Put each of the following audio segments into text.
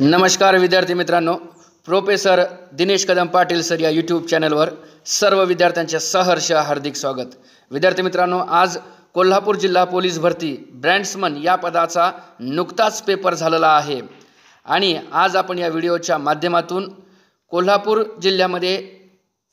नमस्कार विद्यार्थी मित्रांनो, प्रोफेसर दिनेश कदम पाटील सर या यूट्यूब चॅनलवर सर्व विद्यार्थ्यांचे सहर्ष हार्दिक स्वागत। विद्यार्थी मित्रांनो, आज कोल्हापूर जिल्हा पोलीस भरती ब्रँड्समन या पदाचा नुकताच पेपर झालेला आहे आणि आज आपण या व्हिडिओच्या माध्यमातून कोल्हापूर जिल्ह्यामध्ये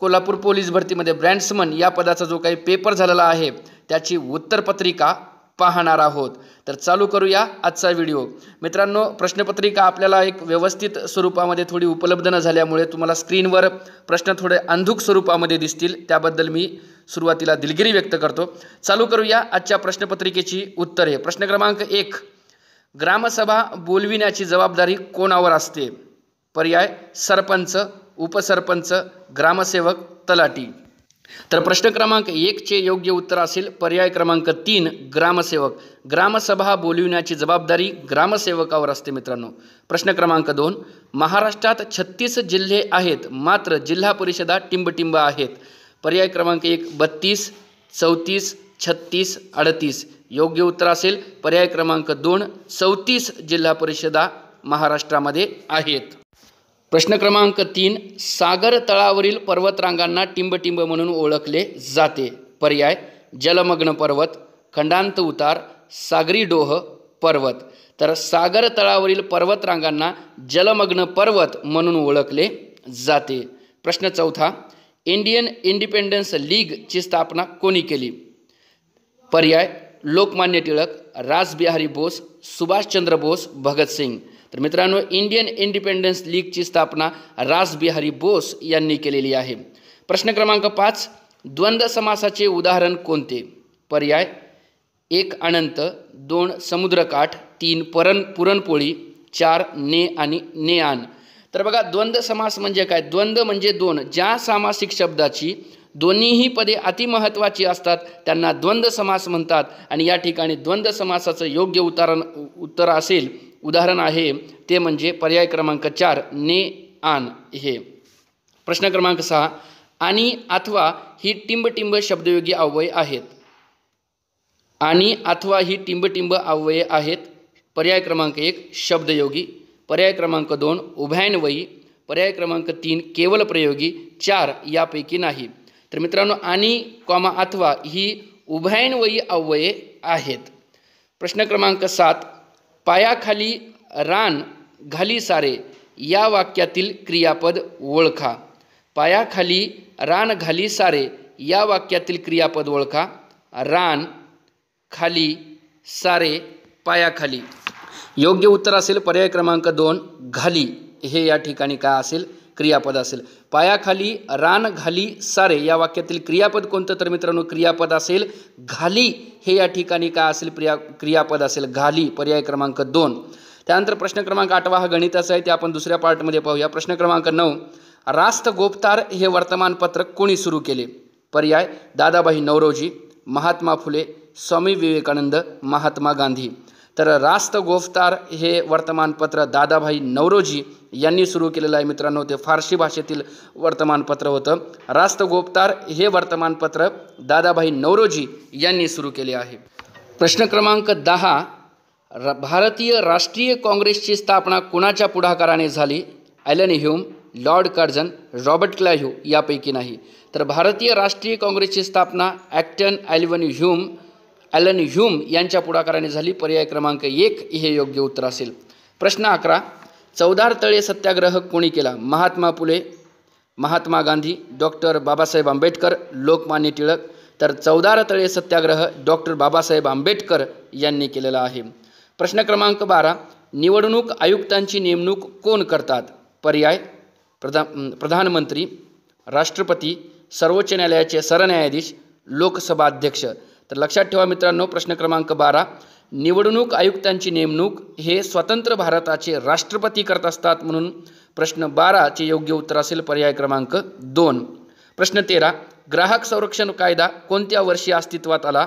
कोल्हापूर पोलीस भरतीमध्ये ब्रँड्समन या पदाचा जो काही पेपर झालेला आहे त्याची उत्तरपत्रिका पाहणार आहोत। तर चालू करूया आजचा व्हिडिओ। मित्रांनो, प्रश्नपत्रिका आपल्याला एक व्यवस्थित स्वरूपामध्ये थोडी उपलब्ध न झाल्यामुळे तुम्हाला स्क्रीनवर प्रश्न थोडे अंधुक स्वरूपामध्ये दिसतील, त्याबद्दल मी सुरुवातीला दिलगिरी व्यक्त करतो। चालू करूया आजच्या प्रश्नपत्रिकेची उत्तरे। प्रश्न क्रमांक 1, ग्रामसभा बोलविण्याची जबाबदारी कोणावर असते? पर्याय सरपंच, उपसरपंच, ग्रामसेवक, तलाठी। तर प्रश्न क्रमांक 1 चे योग्य उत्तर असेल पर्याय क्रमांक 3 ग्रामसेवक। ग्रामसभा बोलविण्याची जबाबदारी ग्रामसेवकावर असते मित्रांनो। प्रश्न क्रमांक 2, महाराष्ट्रात 36 जिल्हे आहेत मात्र जिल्हा परिषदा टिंबटिंब आहेत। पर्याय क्रमांक 1 32, 34, 36, 38। योग्य उत्तर असेल पर्याय क्रमांक 2 34 जिल्हा परिषदा महाराष्ट्रामध्ये आहेत। प्रश्न क्रमांक 3, सागर तळावरील पर्वतरांगांना टिंबटिंब म्हणून ओळखले जाते। पर्याय जलमग्न पर्वत, खंडांत उतार, सागरी डोह, पर्वत। तर सागर तळावरील पर्वतरांगांना जलमग्न पर्वत म्हणून ओळखले जाते। प्रश्न 4, इंडियन इंडिपेंडन्स लीगची स्थापना कोणी केली? पर्याय लोकमान्य टिळक, रासबिहारी बोस, सुभाषचंद्र बोस, भगतसिंग। तर मित्रांनो, इंडियन इंडिपेंडन्स लीगची स्थापना रासबिहारी बोस यांनी केलेली आहे। प्रश्न क्रमांक 5, द्वंद्व समासाचे उदाहरण कोणते? पर्याय 1 अनंत, 2 समुद्रकाठ, 3 पुरणपोळी, 4 ने आणि ने आण। तर बघा, द्वंद्व समास म्हणजे काय? द्वंद्व म्हणजे दोन, ज्या सामासिक शब्दाची दोन्हीही पदे अतिमहत्त्वाची असतात त्यांना द्वंद्व समास म्हणतात। आणि या ठिकाणी द्वंद्व समासाचं योग्य उत्तर असेल उदाहरण आहे ते म्हणजे पर्याय क्रमांक 4 ने आण हे। प्रश्न क्रमांक 6, आणि अथवा ही टिंबटिंब शब्दयोगी अव्यय आहेत। आणि अथवा ही टिंबटिंब अव्यय आहेत। पर्याय क्रमांक 1 शब्दयोगी, पर्याय क्रमांक 2 उभयान्वयी, पर्याय क्रमांक 3 केवल प्रयोगी, 4 यापैकी नाही। तर मित्रांनो, आणि कॉमा अथवा ही उभयान्वयी अव्यये आहेत। प्रश्न क्रमांक 7, पायाखाली रान घाली सारे या वाक्यातील क्रियापद ओळखा। पायाखाली रान घाली सारे या वाक्यातील क्रियापद ओळखा। रान, खाली, सारे, पायाखाली। योग्य उत्तर असेल पर्याय क्रमांक 2 घाली हे या ठिकाणी काय असेल? क्रियापद असेल। पायाखाली रान घाली सारे या वाक्यातील क्रियापद कोणतं? तर मित्रांनो, क्रियापद असेल घाली हे या ठिकाणी काय असेल? क्रियापद असेल घाली, पर्याय क्रमांक 2। त्यानंतर प्रश्न क्रमांक 8 हा गणिताचा आहे, ते आपण दुसऱ्या पार्टमध्ये पाहूया। प्रश्न क्रमांक 9, रास्त गोपतार हे वर्तमानपत्र कोणी सुरू केले? पर्याय दादाभाई नौरोजी, महात्मा फुले, स्वामी विवेकानंद, महात्मा गांधी। तर रास्त गोफतार हे वर्तमानपत्र दादाभाई नौरोजी यांनी सुरू केलेलं आहे मित्रांनो। ते फारसी भाषेतील वर्तमानपत्र होतं। रास्त गोफतार हे वर्तमानपत्र दादाभाई नौरोजी यांनी सुरू केले आहे। प्रश्न क्रमांक 10, भारतीय राष्ट्रीय काँग्रेसची स्थापना कुणाच्या पुढाकाराने झाली? Allan Hume, Lord Curzon, Robert Clive यापैकी नाही। तर भारतीय राष्ट्रीय काँग्रेसची स्थापना ॲलन ह्यूम यांच्या पुढाकाराने झाली। पर्याय क्रमांक 1 हे योग्य उत्तर असेल। प्रश्न 11, चौदार तळे सत्याग्रह कोणी केला? महात्मा फुले, महात्मा गांधी, डॉक्टर बाबासाहेब आंबेडकर, लोकमान्य टिळक। तर चौदार तळे सत्याग्रह डॉक्टर बाबासाहेब आंबेडकर यांनी केलेला आहे। प्रश्न क्रमांक 12, निवडणूक आयुक्तांची नेमणूक कोण करतात? पर्याय प्रधानमंत्री, राष्ट्रपती, सर्वोच्च न्यायालयाचे सरन्यायाधीश, लोकसभा अध्यक्ष। तर लक्षात ठेवा मित्रांनो, प्रश्न क्रमांक 12, निवडणूक आयुक्तांची नेमणूक हे स्वतंत्र भारताचे राष्ट्रपती करत असतात, म्हणून प्रश्न 12 चे योग्य उत्तर असेल पर्याय क्रमांक 2। प्रश्न 13, ग्राहक संरक्षण कायदा कोणत्या वर्षी अस्तित्वात आला?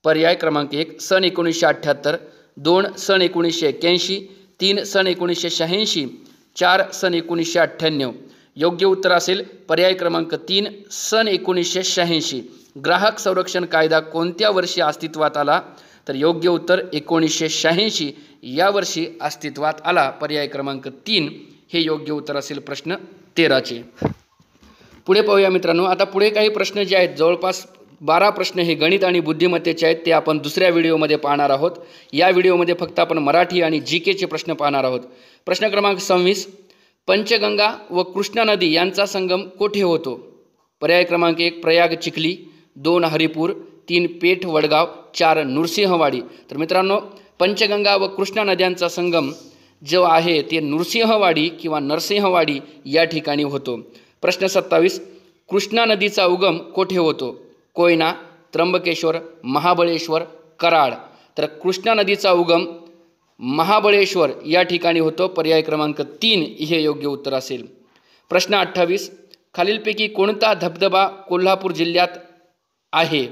पर्याय क्रमांक 1 सन 1978, 2 सन 1981, 3 सन 1986, 4 सन 1998। योग्य उत्तर असेल पर्याय क्रमांक 3 सन 1986। ग्राहक संरक्षण कायदा कोणत्या वर्षी अस्तित्वात आला? तर योग्य उत्तर 1986 या वर्षी अस्तित्वात आला. पर्याय क्रमांक 3 हे योग्य उत्तर असेल प्रश्न 13चे. पुढे पाहूया मित्रांनो. आता पुढे काही प्रश्न जे आहेत जवळपास 12 प्रश्न हे गणित आणि बुद्धिमत्तेचे आहेत, ते आपण दुसऱ्या व्हिडिओमध्ये पाहणार आहोत. या व्हिडिओमध्ये फक्त आपण मराठी आणि जीकेचे प्रश्न पाहणार आहोत. प्रश्न क्रमांक 26, पंचगंगा व कृष्णा नदी यांचा संगम कोठे होतो? पर्याय क्रमांक 1 प्रयाग चिखली, 2 हरिपूर, 3 पेठ वडगाव, 4 नृसिंहवाडी. तर मित्रांनो, पंचगंगा व कृष्णा नद्यांचा संगम जो आहे ते नृसिंहवाडी किंवा नरसिंहवाडी या ठिकाणी होतो. प्रश्न 27, कृष्णा नदीचा उगम कोठे होतो? कोयना, त्र्यंबकेश्वर, महाबळेश्वर, कराड. तर कृष्णा नदीचा उगम महाबळेश्वर या ठिकाणी होतो. पर्याय क्रमांक 3 हे योग्य उत्तर असेल. प्रश्न 28, खालीलपैकी कोणता धबधबा कोल्हापूर जिल्ह्यात आहे?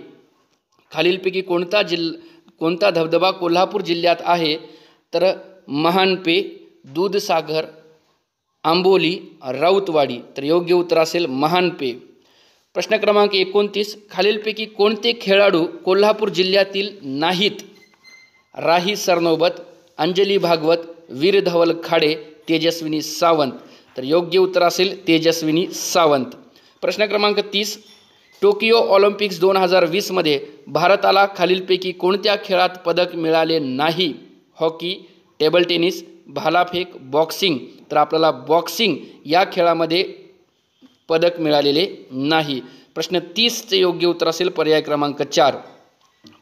खालीलपैकी कोणता धबधबा कोल्हापूर जिल्ह्यात आहे? तर महानपे, दूधसागर, आंबोली, राऊतवाडी. तर योग्य उत्तर असेल महानपे. प्रश्न क्रमांक 29, खालीलपैकी कोणते खेळाडू कोल्हापूर जिल्ह्यातील नाहीत? राही सरनोबत, अंजली भागवत, वीर धवल खाडे, तेजस्विनी सावंत. तर योग्य उत्तर असेल तेजस्विनी सावंत. प्रश्न क्रमांक 30, टोकियो ऑलिम्पिक्स 2020 मध्ये भारताला खालीलपैकी कोणत्या खेळात पदक मिळाले नाही? हॉकी, टेबल टेनिस, भालाफेक, बॉक्सिंग. तर आपल्याला बॉक्सिंग या खेळामध्ये पदक मिळालेले नाही. प्रश्न 30चे योग्य उत्तर असेल पर्याय क्रमांक 4.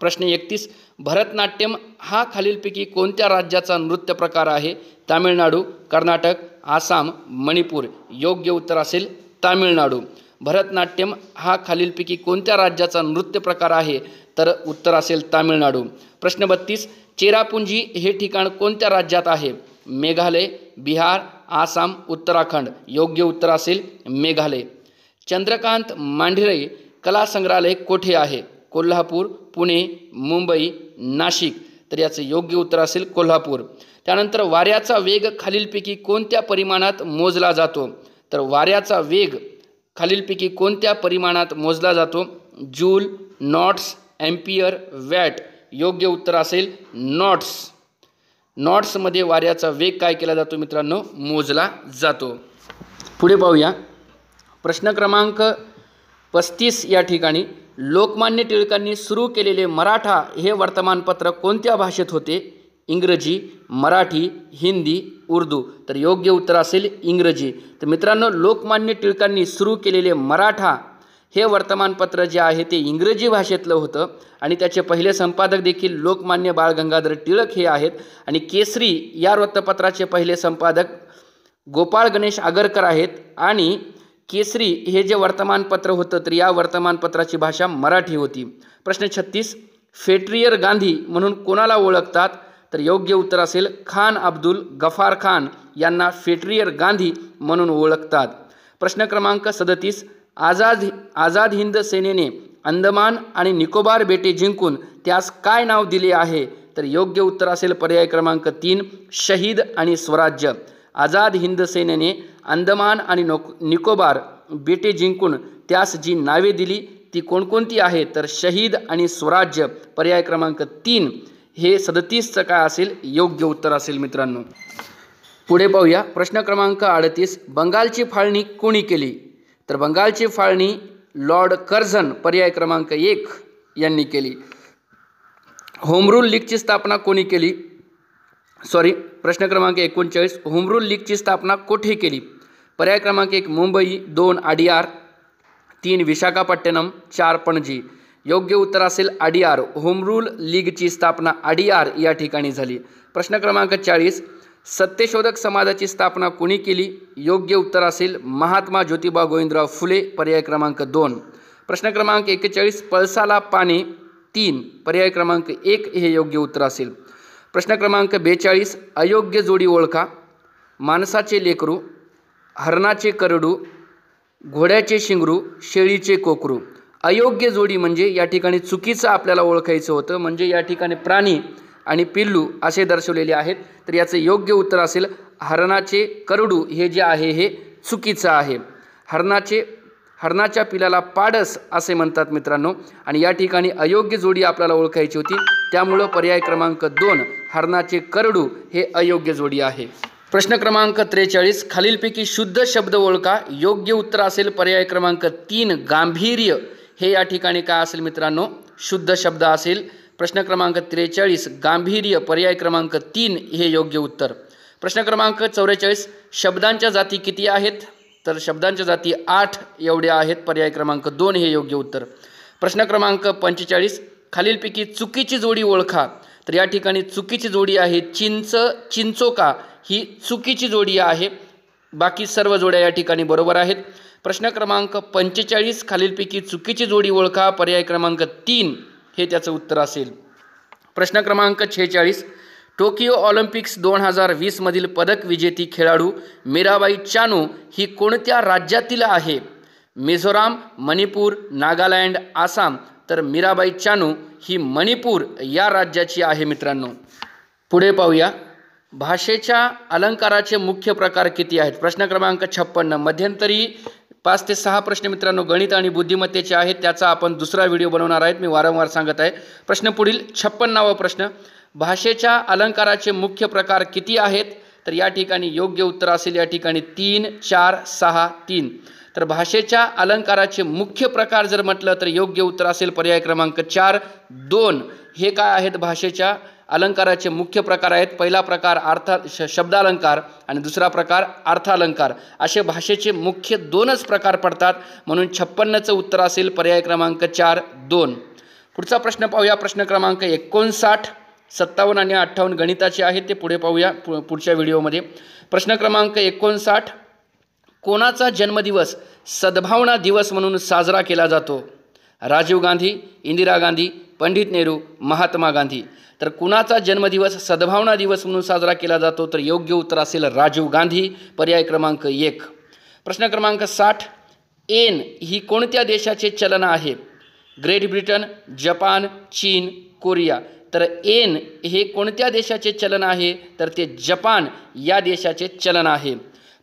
प्रश्न 31, भरतनाट्यम हा खालीलपैकी कोणत्या राज्याचा नृत्य प्रकार आहे? तामिळनाडू, कर्नाटक, आसाम, मणिपूर. योग्य उत्तर असेल तामिळनाडू. भरतनाट्यम हा खालीलपैकी कोणत्या राज्याचा नृत्य प्रकार आहे? तर उत्तर असेल तामिळनाडू. प्रश्न 32, चेरापुंजी हे ठिकाण कोणत्या राज्यात आहे? मेघालय, बिहार, आसाम, उत्तराखंड. योग्य उत्तर असेल मेघालय. चंद्रकांत मांढरे कला संग्रहालय कोठे आहे? कोल्हापूर, पुणे, मुंबई, नाशिक. तर याचे योग्य उत्तर असेल कोल्हापूर. त्यानंतर वाऱ्याचा वेग खालीलपैकी कोणत्या परिमाणात मोजला जातो? तर वाऱ्याचा वेग खालीलपैकी कोणत्या परिमाणात मोजला जातो? Joule, knots, ampere, watt. योग्य उत्तर असेल नॉट्स. नॉट्समध्ये वाऱ्याचा वेग काय केला जातो मित्रांनो? मोजला जातो. पुढे पाहूया. प्रश्न क्रमांक 35 या ठिकाणी, लोकमान्य टिळकांनी सुरू केलेले मराठा हे वर्तमानपत्र कोणत्या भाषेत होते? इंग्रजी, मराठी, हिंदी, उर्दू. तर योग्य उत्तर असेल इंग्रजी. तर मित्रांनो, लोकमान्य टिळकांनी सुरू केलेले मराठा हे वर्तमानपत्र जे आहे ते इंग्रजी भाषेतलं होतं आणि त्याचे पहिले संपादक देखील लोकमान्य बाळ गंगाधर टिळक हे आहेत. आणि केसरी या वृत्तपत्राचे पहिले संपादक गोपाळ गणेश आगरकर आहेत. आणि केसरी हे जे वर्तमानपत्र होतं तर या वर्तमानपत्राची भाषा मराठी होती. प्रश्न 36, फेट्रियर गांधी म्हणून कोणाला ओळखतात? तर योग्य उत्तर असेल खान अब्दुल गफार खान यांना फेट्रियर गांधी म्हणून ओळखतात. प्रश्न क्रमांक 37, आझाद हिंद सेनेने अंदमान आणि निकोबार बेटे जिंकून त्यास काय नाव दिले आहे? तर योग्य उत्तर असेल पर्याय क्रमांक 3 शहीद आणि स्वराज्य. आझाद हिंद सेनेने अंदमान आणि निकोबार बेटे जिंकून त्यास जी नावे दिली ती कोणकोणती आहेत? तर शहीद आणि स्वराज्य. पर्याय क्रमांक 3 हे 37चं काय असेल? योग्य उत्तर असेल मित्रांनो. पुढे पाहूया. प्रश्न क्रमांक 38, बंगालची फाळणी कोणी केली? तर बंगालची फाळणी लॉर्ड कर्झन पर्याय क्रमांक 1 यांनी केली. होमरूल लीगची स्थापना कोणी केली? प्रश्न क्रमांक 39, होमरूल लीगची स्थापना कोठे केली? पर्याय क्रमांक 1 मुंबई, 2 अडियार, 3 विशाखापट्टणम, 4 पणजी. योग्य उत्तर असेल अडियार. होमरूल लीगची स्थापना अडियार या ठिकाणी झाली. प्रश्न क्रमांक 40, सत्यशोधक समाजाची स्थापना कोणी केली? योग्य उत्तर असेल महात्मा ज्योतिबा गोविंदराव फुले. पर्याय क्रमांक 2. प्रश्न क्रमांक 41, पळसाला पाने 3. पर्याय क्रमांक 1 हे योग्य उत्तर असेल. प्रश्न क्रमांक 42, अयोग्य जोडी ओळखा. माणसाचे लेकरू, हरणाचे करडू, घोड्याचे शिंगरू, शेळीचे कोकरू. अयोग्य जोडी म्हणजे या ठिकाणी चुकीचं आपल्याला ओळखायचं होतं, म्हणजे या ठिकाणी प्राणी आणि पिल्लू असे दर्शवलेले आहेत. तर याचं योग्य उत्तर असेल हरणाचे करडू. हे जे आहे हे चुकीचं आहे. हरणाच्या पिलाला पाडस असे म्हणतात मित्रांनो. आणि या ठिकाणी अयोग्य जोडी आपल्याला ओळखायची होती, त्यामुळं पर्याय क्रमांक 2 हरणाचे करडू हे अयोग्य जोडी आहे. प्रश्न क्रमांक 43 खालीलपैकी शुद्ध शब्द ओळखा. योग्य उत्तर असेल पर्याय क्रमांक 3 गांभीर्य. हे या ठिकाणी काय असेल मित्रांनो, शुद्ध शब्द असेल. प्रश्न क्रमांक 43 गांभीर्य पर्याय क्रमांक 3 हे योग्य उत्तर. प्रश्न क्रमांक 44 शब्दांच्या जाती किती आहेत? तर शब्दांच्या जाती 8 एवढ्या आहेत. पर्याय क्रमांक 2 हे योग्य उत्तर. प्रश्न क्रमांक 45 खालीलपैकी चुकीची जोडी ओळखा. तर या ठिकाणी चुकीची जोडी आहे चिंच चिंचोका, ही चुकीची जोडी आहे. बाकी सर्व जोड्या या ठिकाणी बरोबर आहेत. प्रश्न क्रमांक 45 खालीलपैकी चुकीची जोडी ओळखा. पर्याय क्रमांक 3 हे त्याचं उत्तर असेल. प्रश्न क्रमांक 46 टोकियो ऑलिम्पिक्स 2020 मधील पदक विजेती खेळाडू मीराबाई चानू ही कोणत्या राज्यातील आहे? मिझोराम, मणिपूर, नागालँड, आसाम. तर मीराबाई चानू ही मणिपूर या राज्याची आहे मित्रांनो. पुढे पाहूया. भाषेच्या अलंकाराचे मुख्य प्रकार किती आहेत? प्रश्न क्रमांक 56 मध्यंतरी 5 ते 6 प्रश्न मित्रांनो गणित आणि बुद्धिमत्तेचे आहेत, त्याचा आपण दुसरा व्हिडिओ बनवणार आहेत, मी वारंवार सांगत आहे. प्रश्न पुढील 56वा प्रश्न भाषेच्या अलंकाराचे मुख्य प्रकार किती आहेत? तर या ठिकाणी योग्य उत्तर असेल या ठिकाणी 3, 4, 6, 3. तर भाषेच्या अलंकाराचे मुख्य प्रकार जर म्हटलं तर योग्य उत्तर असेल पर्याय क्रमांक 4, 2. हे काय आहेत भाषेच्या अलंकाराचे मुख्य प्रकार आहेत? पहिला प्रकार शब्दालंकार आणि दुसरा प्रकार अर्थालंकार. असे भाषेचे मुख्य 2च प्रकार पडतात, म्हणून 56चं उत्तर असेल पर्याय क्रमांक 4, 2. पुढचा प्रश्न पाहूया. प्रश्न क्रमांक 59 57 आणि 58 गणिताचे आहेत, ते पुढे पाहूया पुढच्या व्हिडिओमध्ये. प्रश्न क्रमांक 59 कोणाचा जन्मदिवस सद्भावना दिवस म्हणून साजरा केला जातो? राजीव गांधी, इंदिरा गांधी, पंडित नेहरू, महात्मा गांधी. तर कुणाचा जन्मदिवस सद्भावना दिवस म्हणून साजरा केला जातो? तर योग्य उत्तर असेल राजीव गांधी पर्याय क्रमांक 1. प्रश्न क्रमांक 60 येन ही कोणत्या देशाचे चलन आहे? ग्रेट ब्रिटन, जपान, चीन, कोरिया. तर येन हे कोणत्या देशाचे चलन आहे? तर ते जपान या देशाचे चलन आहे.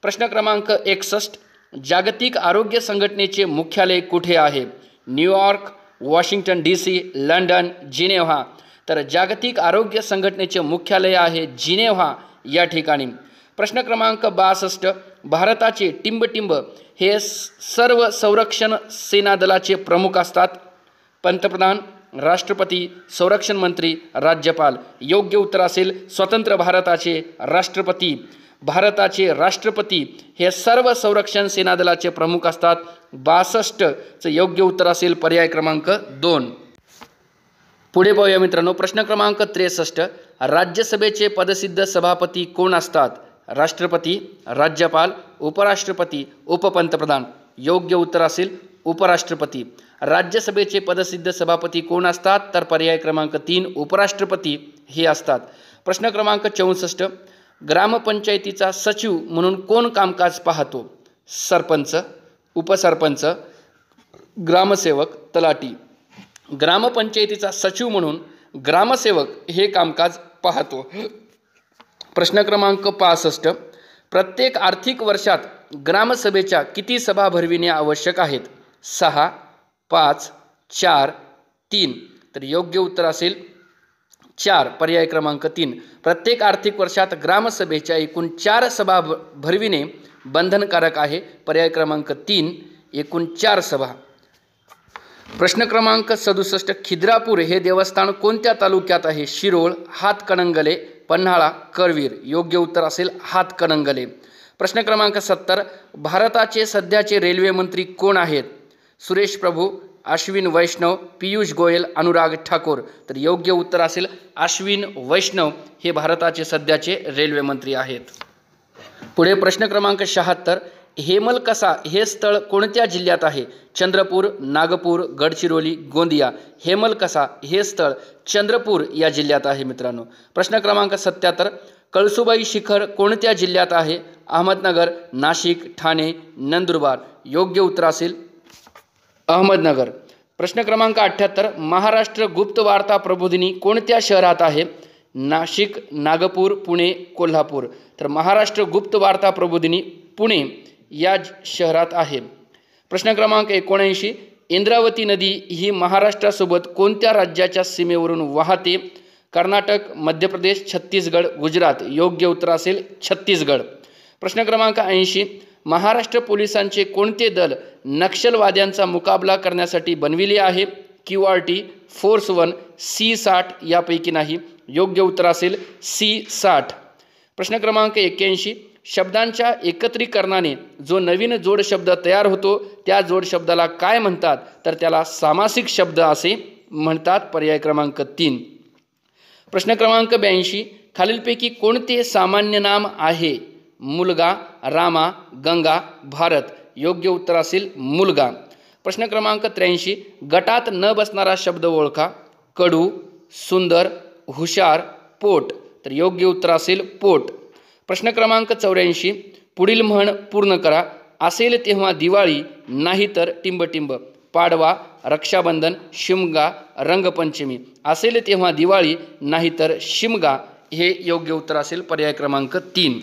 प्रश्न क्रमांक 61 जागतिक आरोग्य संघटनेचे मुख्यालय कुठे आहे? New York, Washington DC, London, Geneva. तर जागतिक आरोग्य संघटनेचे मुख्यालय आहे जिनेव्हा या ठिकाणी. प्रश्न क्रमांक 62 भारताचे टिंबटिंब हे सर्व संरक्षण सेना दलाचे प्रमुख असतात. पंतप्रधान, राष्ट्रपती, संरक्षण मंत्री, राज्यपाल. योग्य उत्तर असेल स्वतंत्र भारताचे राष्ट्रपती. भारताचे राष्ट्रपती हे सर्व संरक्षण सेना दलाचे प्रमुख असतात. 62चं योग्य उत्तर असेल पर्याय क्रमांक 2. पुढे पाहूया मित्रांनो. प्रश्न क्रमांक 63 राज्यसभेचे पदसिद्ध सभापती कोण असतात? राष्ट्रपती, राज्यपाल, उपराष्ट्रपती, उपपंतप्रधान. योग्य उत्तर असेल उपराष्ट्रपती. राज्यसभेचे पदसिद्ध सभापती कोण असतात? तर पर्याय क्रमांक 3 उपराष्ट्रपती हे असतात. प्रश्न क्रमांक 64 ग्रामपंचायतीचा सचिव म्हणून कोण कामकाज पाहतो? सरपंच, उपसरपंच, ग्रामसेवक, तलाठी. ग्रामपंचायतीचा सचिव म्हणून ग्रामसेवक हे कामकाज पाहतो. प्रश्न क्रमांक 65 प्रत्येक आर्थिक वर्षात ग्रामसभेच्या किती सभा भरविणे आवश्यक आहेत? 6, 5, 4, 3. तर योग्य उत्तर असेल 4 पर्याय क्रमांक 3. प्रत्येक आर्थिक वर्षात ग्रामसभेच्या एकूण 4 सभा भरविणे बंधनकारक आहे. पर्याय क्रमांक 3 एकूण 4 सभा. प्रश्न क्रमांक 67 खिद्रापूर हे देवस्थान कोणत्या तालुक्यात आहे? शिरोळ, हातकणंगले, पन्हाळा, करवीर. योग्य उत्तर असेल हातकणंगले. प्रश्न क्रमांक 70 भारताचे सध्याचे रेल्वे मंत्री कोण आहेत? सुरेश प्रभू, अश्विन वैष्णव, पीयूष गोयल, अनुराग ठाकूर. तर योग्य उत्तर असेल अश्विन वैष्णव हे भारताचे सध्याचे रेल्वे मंत्री आहेत. पुढे प्रश्न क्रमांक 76 हेमलकसा हे स्थळ कोणत्या जिल्ह्यात आहे? चंद्रपूर, नागपूर, गडचिरोली, गोंदिया. हेमलकसा हे स्थळ चंद्रपूर या जिल्ह्यात आहे मित्रांनो. प्रश्न क्रमांक 77 कळसुबाई शिखर कोणत्या जिल्ह्यात आहे? अहमदनगर, नाशिक, ठाणे, नंदुरबार. योग्य उत्तर असेल अहमदनगर. प्रश्न क्रमांक 78 महाराष्ट्र गुप्त वार्ता प्रबोधिनी कोणत्या शहरात आहे? नाशिक, नागपूर, पुणे, कोल्हापूर. तर महाराष्ट्र गुप्त वार्ता प्रबोधिनी पुणे या शहरात आहे. प्रश्न क्रमांक 79, इंद्रावती नदी ही महाराष्ट्रासोबत कोणत्या राज्याच्या सीमेवरून वाहते? कर्नाटक, मध्य प्रदेश, छत्तीसगड, गुजरात. योग्य उत्तर असेल छत्तीसगड. प्रश्न क्रमांक 80, महाराष्ट्र पोलिसांचे कोणते दल नक्षलवाद्यांचा मुकाबला करण्यासाठी बनविले आहे? QRT, फोर्स 1, C60 यापैकी नाही. योग्य उत्तर असेल C60. प्रश्न क्रमांक 81, शब्दांच्या एकत्रीकरणाने जो नवीन जोड शब्द तयार होतो त्या जोड शब्दाला काय म्हणतात? तर त्याला सामासिक शब्द असे म्हणतात. पर्याय क्रमांक 3. प्रश्न क्रमांक 82, खालीलपैकी कोणते सामान्य नाम आहे? मुलगा, रामा, गंगा, भारत. योग्य उत्तर असेल मुलगा. प्रश्न क्रमांक 83, गटात न बसणारा शब्द ओळखा. कडू, सुंदर, हुशार, पोट. तर योग्य उत्तर असेल पोट. प्रश्न क्रमांक 84, पुढील म्हण पूर्ण करा. असेल तेव्हा दिवाळी, नाहीतर टिंबटिंब. पाडवा, रक्षाबंधन, शिमगा, रंगपंचमी. असेल तेव्हा दिवाळी, नाहीतर शिमगा हे योग्य उत्तर असेल. पर्याय क्रमांक 3.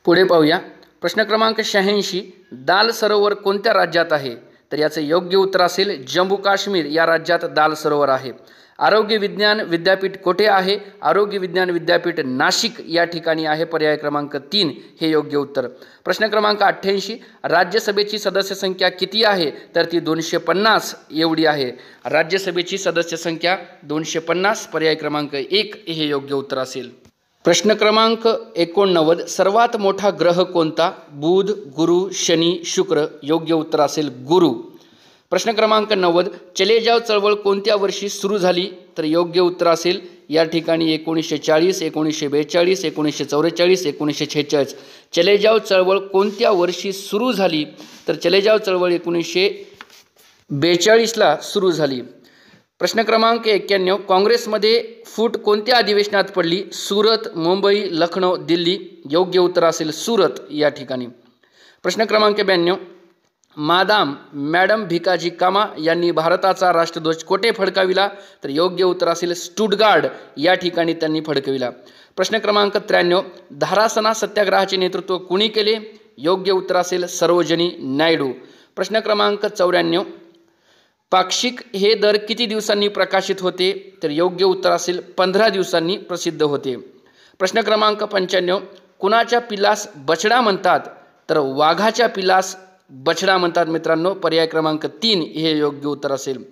पुढे पाहूया. प्रश्न क्रमांक 86, दाल सरोवर कोणत्या राज्यात आहे? तर याचे योग्य उत्तर असेल जम्मू काश्मीर या राज्यात दाल सरोवर आहे. आरोग्य विज्ञान विद्यापीठ कोठे आहे? आरोग्य विज्ञान विद्यापीठ नाशिक या ठिकाणी आहे. पर्याय क्रमांक 3 हे योग्य उत्तर. प्रश्न क्रमांक 88, राज्यसभेची सदस्य संख्या किती आहे? तर ती 250 एवढी आहे. राज्यसभेची सदस्य संख्या 250. पर्याय क्रमांक 1 हे योग्य उत्तर असेल. प्रश्न क्रमांक 89, सर्वात मोठा ग्रह कोणता? बुध, गुरु, शनी, शुक्र. योग्य उत्तर असेल गुरु. प्रश्न क्रमांक 90, चले जाव चळवळ कोणत्या वर्षी सुरू झाली? तर योग्य उत्तर असेल या ठिकाणी 1940, 1942, 1944, 1946. चले जाव चळवळ कोणत्या वर्षी सुरू झाली? तर चले जाव चळवळ 1942ला सुरू झाली. प्रश्न क्रमांक 91, काँग्रेसमध्ये फूट कोणत्या अधिवेशनात पडली? सुरत, मुंबई, लखनौ, दिल्ली. योग्य उत्तर असेल सुरत या ठिकाणी. प्रश्न क्रमांक 92, मॅडम भिकाजी कामा यांनी भारताचा राष्ट्रध्वज कोठे फडकाविला? तर योग्य उत्तर असेल स्टुटगार्ड या ठिकाणी त्यांनी फडकविला. प्रश्न क्रमांक 93, धारासना सत्याग्रहाचे नेतृत्व कुणी केले? योग्य उत्तर असेल सरोजिनी नायडू. प्रश्न क्रमांक 94, पाक्षिक हे दर किती दिवसांनी प्रकाशित होते? तर योग्य उत्तर असेल 15 दिवसांनी प्रसिद्ध होते. प्रश्न क्रमांक 95, कुणाच्या पिलास बछडा म्हणतात? तर वाघाच्या पिलास बछडा म्हणतात मित्रांनो. पर्याय क्रमांक 3 हे योग्य उत्तर असेल.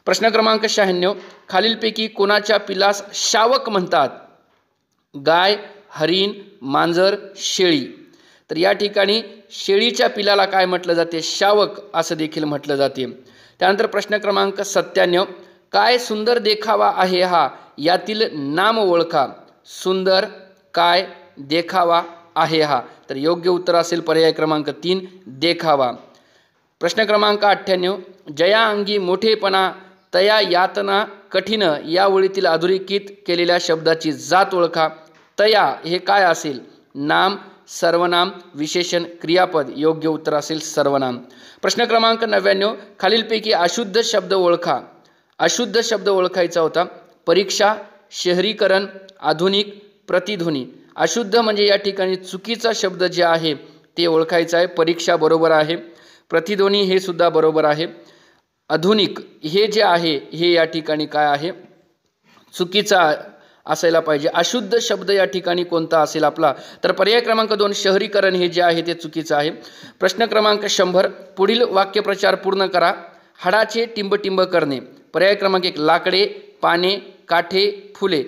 प्रश्न क्रमांक 96, खालीलपैकी कोणाच्या पिलास शावक म्हणतात? गाय, हरिण, मांजर, शेळी. तर या ठिकाणी शेळीच्या पिलाला काय म्हटलं जाते? शावक असं देखील म्हटलं जाते. त्यानंतर प्रश्न क्रमांक 97, काय सुंदर देखावा आहे हा? यातील नाम ओळखा. सुंदर, काय, देखावा, आहे हा. तर योग्य उत्तर असेल पर्याय क्रमांक 3 देखावा. प्रश्न क्रमांक 98, जया अंगी मोठेपणा तया यातना कठीण या ओळीतील अधोरेखित केलेल्या शब्दाची जात ओळखा. तया हे काय असेल? नाम, सर्वनाम, विशेषण, क्रियापद. योग्य उत्तर असेल सर्वनाम. प्रश्न क्रमांक 99, खालीलपैकी अशुद्ध शब्द ओळखा. अशुद्ध शब्द ओळखायचा होता. परीक्षा, शहरीकरण, आधुनिक, प्रतिध्वनी. अशुद्ध म्हणजे या ठिकाणी चुकीचा शब्द जे आहे ते ओळखायचा आहे. परीक्षा बरोबर आहे. प्रतिध्वनी हे सुद्धा बरोबर आहे. आधुनिक हे जे आहे हे या ठिकाणी काय आहे? चुकीचा असायला पाहिजे. अशुद्ध शब्द या ठिकाणी कोणता असेल आपला? तर पर्याय क्रमांक 2 शहरीकरण हे जे आहे ते चुकीचं आहे. प्रश्न क्रमांक 100, पुढील वाक्यप्रचार पूर्ण करा. हाडाचे टिंबटिंब करणे. पर्याय क्रमांक 1 लाकडे, पाने, काठे, फुले.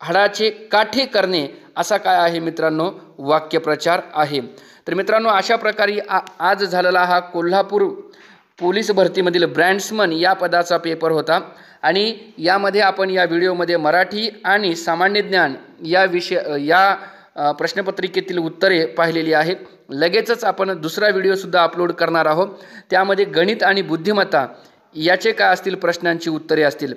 हाडाचे काठे करणे असा काय आहे मित्रांनो? वाक्यप्रचार आहे. तर मित्रांनो अशा प्रकारे आज झालेला हा कोल्हापूर पोलीस भरतीमधील ब्रँड्समन या पदाचा पेपर होता आणि यामध्ये आपण या व्हिडिओमध्ये मराठी आणि सामान्य ज्ञान या प्रश्नपत्रिकेतील उत्तरे पाहिलेली आहेत. लगेचच आपण दुसरा व्हिडिओसुद्धा अपलोड करणार आहोत. त्यामध्ये गणित आणि बुद्धिमत्ता याचे काय असतील प्रश्नांची उत्तरे असतील.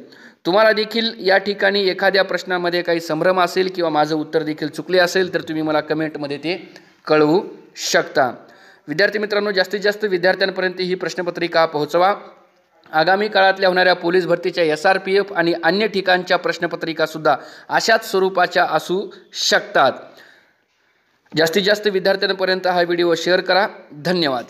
तुम्हाला देखील या ठिकाणी एखाद्या प्रश्नामध्ये काही संभ्रम असेल किंवा माझं उत्तर देखील चुकले असेल तर तुम्ही मला कमेंटमध्ये ते कळवू शकता. विद्यार्थी मित्रांनो जास्तीत जास्त विद्यार्थ्यांपर्यंत ही प्रश्नपत्रिका पोहोचवा. आगामी काळातल्या होणाऱ्या पोलीस भरतीच्या SRPF आणि अन्य ठिकाणच्या प्रश्नपत्रिकासुद्धा अशाच स्वरूपाच्या असू शकतात. जास्तीत जास्त विद्यार्थ्यांपर्यंत हा व्हिडिओ शेअर करा. धन्यवाद.